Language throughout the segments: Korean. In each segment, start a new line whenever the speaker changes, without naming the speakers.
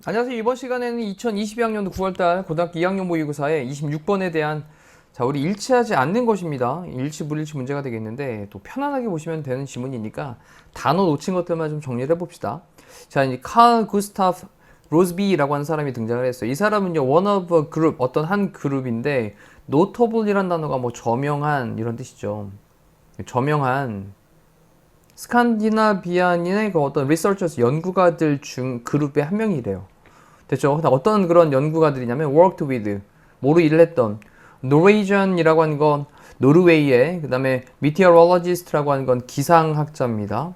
안녕하세요. 이번 시간에는 2022학년도 9월달 고등학교 2학년 모의고사의 26번에 대한 우리 일치하지 않는 것입니다. 일치 불일치 문제가 되겠는데 또 편안하게 보시면 되는 지문이니까 단어 놓친 것들만 좀 정리를 해봅시다. 자, 이제 칼 구스타프 로스비라고 하는 사람이 등장을 했어요. 이 사람은요, one of a group, 어떤 한 그룹인데 notable이란 단어가 뭐 저명한 이런 뜻이죠. 저명한 스칸디나비안인의 그 어떤 리서처스 연구가들 중 그룹의 한 명이래요. 됐죠? 어떤 그런 연구가들이냐면 worked with, 뭐로 일을 했던 Norwegian이라고 하는 건 노르웨이의, 그 다음에 meteorologist라고 하는 건 기상학자입니다.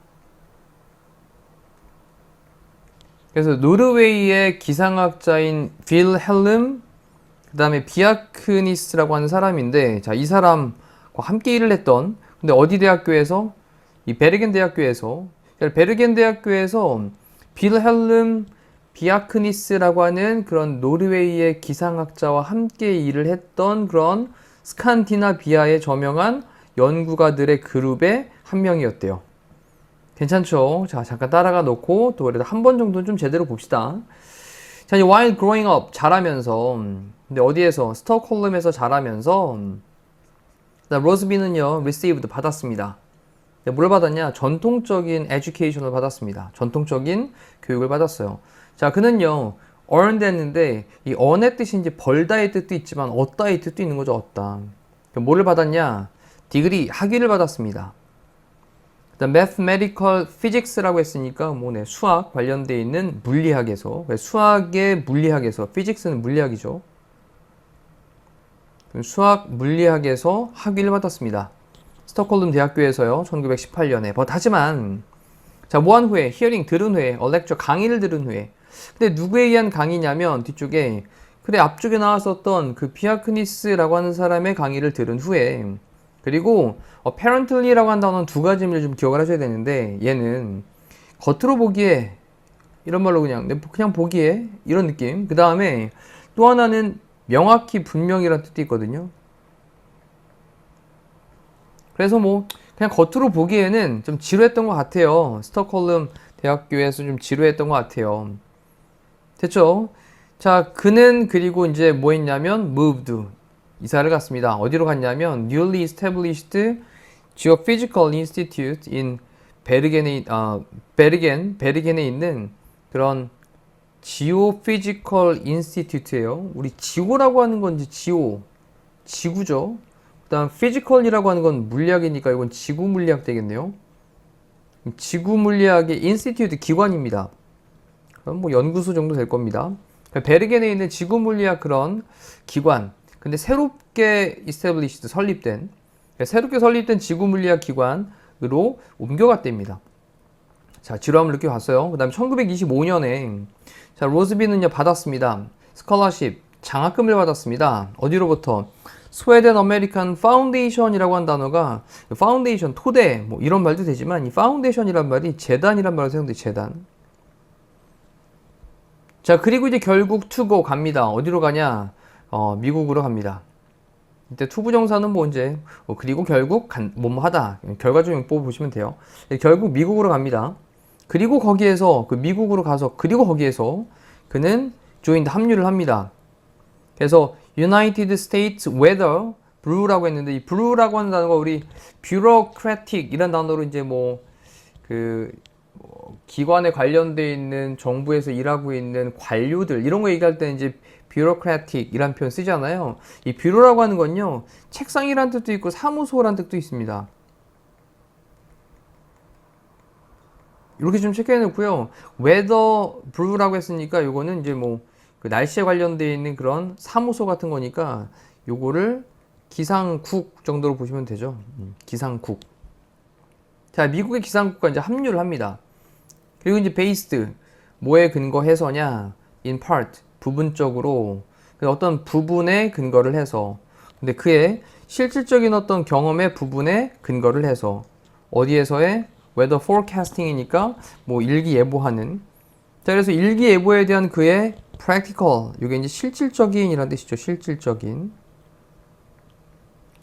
그래서 노르웨이의 기상학자인 빌헬름, 그 다음에 비아크니스라고 하는 사람인데, 자, 이 사람과 함께 일을 했던, 근데 어디 대학교에서? 이 베르겐 대학교에서, 베르겐 대학교에서 빌헬름 비아크니스라고 하는 그런 노르웨이의 기상학자와 함께 일을 했던 그런 스칸디나비아의 저명한 연구가들의 그룹의 한 명이었대요. 괜찮죠? 자, 잠깐 따라가 놓고 또 그래도 한 번 정도는 좀 제대로 봅시다. 자, 이제 while growing up, 자라면서, 근데 어디에서? 스톡홀름에서 자라면서, 로즈비는요, received, 받았습니다. 뭘 받았냐? 전통적인 education을 받았습니다. 전통적인 교육을 받았어요. 자, 그는요, earned 했는데, 이 earn의 뜻이 이제 벌다의 뜻도 있지만, 얻다의 뜻도 있는 거죠, 얻다. 뭐를 받았냐? 디그리, 학위를 받았습니다. 그다음 mathematical physics라고 했으니까, 뭐네, 수학 관련되어 있는 물리학에서, 수학의 물리학에서, physics는 물리학이죠. 수학 물리학에서 학위를 받았습니다. 스톡홀름 대학교에서요, 1918년에. 하지만, 자, 뭐 한 후에? 히어링 들은 후에, lecture 강의를 들은 후에. 근데 누구에 의한 강의냐면, 뒤쪽에, 그래, 앞쪽에 나왔었던 그 비아크니스라고 하는 사람의 강의를 들은 후에, 그리고, apparently라고 한 단어는 두 가지 의미를 좀 기억을 하셔야 되는데, 얘는, 겉으로 보기에, 이런 말로 그냥 보기에, 이런 느낌. 그 다음에, 또 하나는 명확히 분명이라는 뜻도 있거든요. 그래서 뭐 그냥 겉으로 보기에는 좀 지루했던 것 같아요. 스톡홀름 대학교에서 좀 지루했던 것 같아요. 됐죠? 자, 그는 그리고 이제 뭐 했냐면 moved, 이사를 갔습니다. 어디로 갔냐면 newly established geophysical institute in 베르겐에 있는 그런 geophysical institute예요. 우리 지오라고 하는 건 이제 지구죠. 그 다음 physical이라고 하는 건 물리학이니까 이건 지구 물리학 되겠네요. 지구 물리학의 인스티튜트 기관입니다. 그럼 뭐 연구소 정도 될 겁니다. 베르겐에 있는 지구 물리학 그런 기관. 근데 새롭게 established, 새롭게 설립된 지구 물리학 기관으로 옮겨갔답니다. 자, 지루함을 느껴봤어요. 그 다음에 1925년에 자, 로즈비는요 받았습니다. 스컬러십, 장학금을 받았습니다. 어디로부터? 스웨덴 아메리칸 파운데이션이라고 한 단어가 파운데이션, 토대 뭐 이런 말도 되지만 이 파운데이션이란 말이 재단이란 말로 사용돼. 재단. 자, 그리고 이제 결국 투고 갑니다. 어디로 가냐? 미국으로 갑니다. 이때 투부정사는 뭐 이제 그리고 결국 뭐뭐 하다 결과적 용법 보시면 돼요. 결국 미국으로 갑니다. 그리고 거기에서 그 미국으로 가서 그리고 거기에서 그는 joined, 합류를 합니다. 그래서 United States Weather Bureau라고 했는데 이 Bureau라고 하는 단어가 우리 bureaucratic 이런 단어로 이제 기관에 관련되어 있는 정부에서 일하고 있는 관료들 이런 거 얘기할 때는 이제 bureaucratic 이란 표현 쓰잖아요. 이 뷰로라고 하는 건요, 책상이란 뜻도 있고 사무소란 뜻도 있습니다. 이렇게 좀 체크해 놓고요. Weather Bureau라고 했으니까 요거는 이제 그 날씨에 관련되어 있는 그런 사무소 같은 거니까 요거를 기상국 정도로 보시면 되죠. 기상국. 자, 미국의 기상국과 이제 합류를 합니다. 그리고 이제 based, 뭐에 근거해서냐? in part, 부분적으로 어떤 부분에 근거를 해서, 근데 그의 실질적인 어떤 경험의 부분에 근거를 해서 어디에서의 weather forecasting이니까 일기예보하는. 자, 그래서 일기예보에 대한 그의 practical, 이게 이제 실질적인 이란 뜻이죠. 실질적인.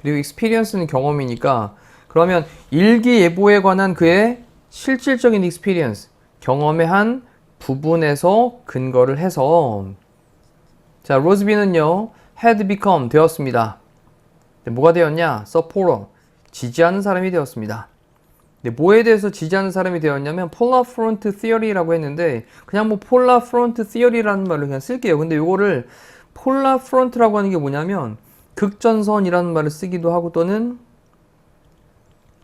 그리고 experience는 경험이니까 그러면 일기예보에 관한 그의 실질적인 experience, 경험의 한 부분에서 근거를 해서 자, 로즈비는요 had become 되었습니다. 뭐가 되었냐? supporter, 지지하는 사람이 되었습니다. 뭐에 대해서 지지하는 사람이 되었냐면 polar front theory라고 했는데 그냥 뭐 polar front theory라는 말을 그냥 쓸게요. 근데 요거를 polar front라고 하는 게 뭐냐면 극전선이라는 말을 쓰기도 하고 또는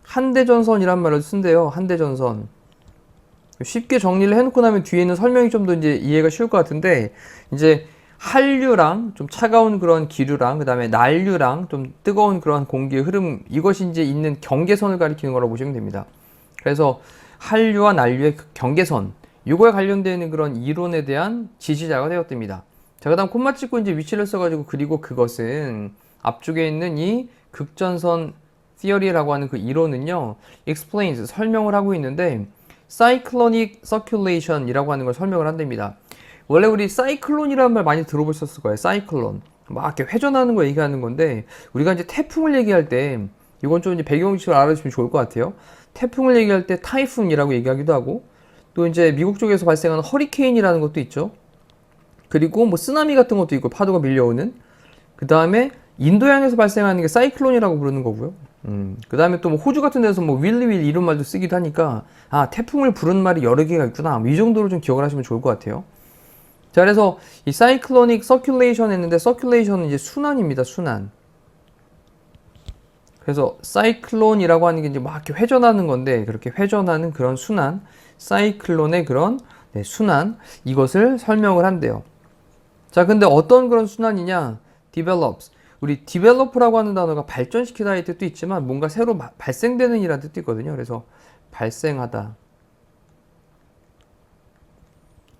한대전선이라는 말을 쓴대요. 한대전선. 쉽게 정리를 해놓고 나면 뒤에는 설명이 좀 더 이제 이해가 쉬울 것 같은데 이제 한류랑 좀 차가운 그런 기류랑 그 다음에 난류랑 좀 뜨거운 그런 공기의 흐름 이것이 이제 있는 경계선을 가리키는 거라고 보시면 됩니다. 그래서 한류와 난류의 경계선 이거에 관련되어 있는 그런 이론에 대한 지지자가 되었답니다. 자, 그 다음 콤마 찍고 이제 위치를 써가지고 그리고 그것은 앞쪽에 있는 이 극전선 theory라고 하는 그 이론은요 explains 설명을 하고 있는데 cyclonic circulation이라고 하는 걸 설명을 한답니다. 원래 우리 사이클론이라는 말 많이 들어보셨을 거예요. 사이클론. 막 이렇게 회전하는 거 얘기하는 건데, 우리가 이제 태풍을 얘기할 때, 이건 좀 이제 배경지식을 알아주시면 좋을 것 같아요. 태풍을 얘기할 때 타이푼이라고 얘기하기도 하고, 또 이제 미국 쪽에서 발생하는 허리케인이라는 것도 있죠. 그리고 뭐 쓰나미 같은 것도 있고, 파도가 밀려오는. 그 다음에 인도양에서 발생하는 게 사이클론이라고 부르는 거고요. 그 다음에 또 뭐 호주 같은 데서 뭐 윌리 이런 말도 쓰기도 하니까, 아, 태풍을 부르는 말이 여러 개가 있구나. 이 정도로 좀 기억을 하시면 좋을 것 같아요. 자, 그래서 이 사이클로닉 서큘레이션 했는데 서큘레이션은 이제 순환입니다. 순환. 그래서 사이클론이라고 하는 게 이제 막 이렇게 회전하는 건데 그렇게 회전하는 그런 순환, 사이클론의 그런 순환 이것을 설명을 한대요. 자, 근데 어떤 그런 순환이냐? develops. 우리 develop라고 하는 단어가 발전시키다의 뜻도 있지만 뭔가 새로 발생되는 이라는 뜻도 있거든요. 그래서 발생하다.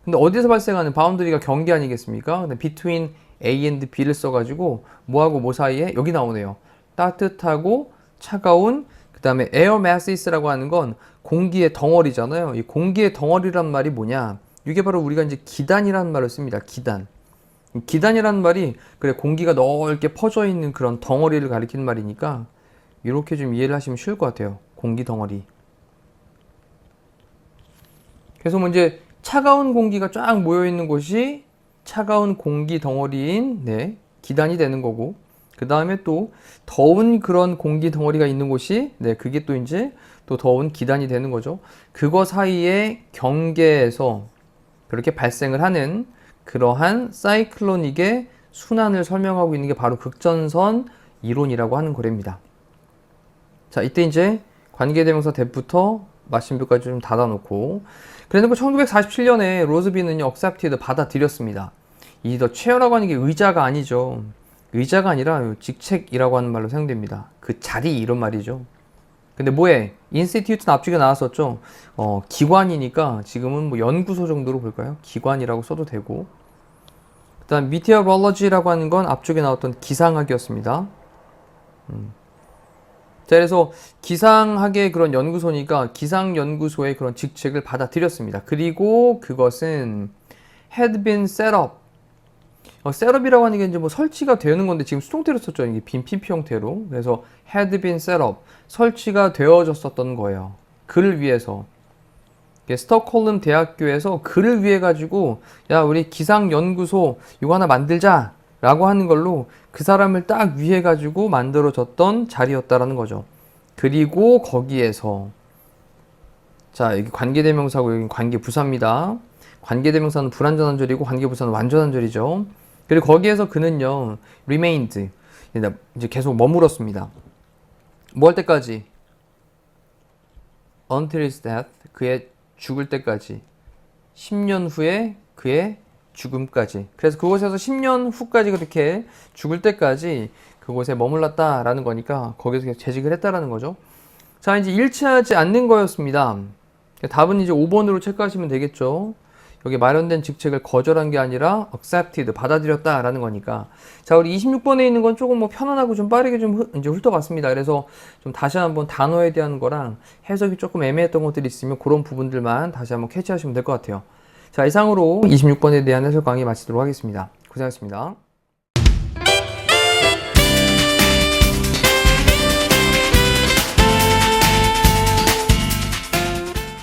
근데 어디서 발생하는 바운더리가 경계 아니겠습니까? 근데 between A and B를 써가지고 뭐하고 뭐 사이에 여기 나오네요. 따뜻하고 차가운 그 다음에 air masses라고 하는 건 공기의 덩어리잖아요. 이 공기의 덩어리란 말이 뭐냐? 이게 바로 우리가 이제 기단이라는 말을 씁니다. 기단. 기단이라는 말이 그래 공기가 넓게 퍼져 있는 그런 덩어리를 가리키는 말이니까 이렇게 좀 이해를 하시면 쉬울 것 같아요. 공기 덩어리. 그래서 뭐 이제 차가운 공기가 쫙 모여있는 곳이 차가운 공기 덩어리인 기단이 되는 거고 그 다음에 또 더운 그런 공기 덩어리가 있는 곳이 그게 또 이제 또 더운 기단이 되는 거죠. 그거 사이의 경계에서 그렇게 발생을 하는 그러한 사이클로닉의 순환을 설명하고 있는 게 바로 극전선 이론이라고 하는 거랍니다. 자, 이때 이제 관계대명사 that부터 마침표까지 좀 닫아놓고 그래놓고 1947년에 로즈비는요 accepted 받아들였습니다. 이 더 체어라고 하는 게 의자가 아니죠. 의자가 아니라 직책이라고 하는 말로 사용됩니다. 그 자리 이런 말이죠. 근데 뭐해? 인스티튜트는 앞쪽에 나왔었죠. 기관이니까 지금은 뭐 연구소 정도로 볼까요? 기관이라고 써도 되고 그 다음 meteorology라고 하는 건 앞쪽에 나왔던 기상학이었습니다. 자, 그래서 기상학의 그런 연구소니까 기상연구소의 그런 직책을 받아들였습니다. 그리고 그것은 had been set up. 셋업이라고 하는 게 이제 뭐 설치가 되는 건데 지금 수동태로 썼죠. 이게 빈 PP 형태로. 그래서 had been set up. 설치가 되어졌었던 거예요. 그를 위해서. 스톡홀름 대학교에서 그를 위해 가지고 야, 우리 기상연구소 이거 하나 만들자. 라고 하는 걸로 그 사람을 딱 위해 가지고 만들어졌던 자리였다라는 거죠. 그리고 거기에서 자, 여기 관계대명사고 여기 관계부사입니다. 관계대명사는 불완전한 절이고 관계부사는 완전한 절이죠. 그리고 거기에서 그는요 remained 이제 계속 머물었습니다. 뭐 할 때까지? until his death 그의 죽을 때까지 10년 후에 그의 죽음까지. 그래서 그곳에서 10년 후까지 그렇게 죽을 때까지 그곳에 머물렀다라는 거니까 거기서 계속 재직을 했다라는 거죠. 자, 이제 일치하지 않는 거였습니다. 답은 이제 5번으로 체크하시면 되겠죠. 여기 마련된 직책을 거절한 게 아니라 accepted, 받아들였다라는 거니까. 자, 우리 26번에 있는 건 조금 뭐 편안하고 좀 빠르게 좀 이제 훑어봤습니다. 그래서 좀 다시 한번 단어에 대한 거랑 해석이 조금 애매했던 것들이 있으면 그런 부분들만 다시 한번 캐치하시면 될 것 같아요. 자, 이상으로 26번에 대한 해설 강의 마치도록 하겠습니다. 고생하셨습니다.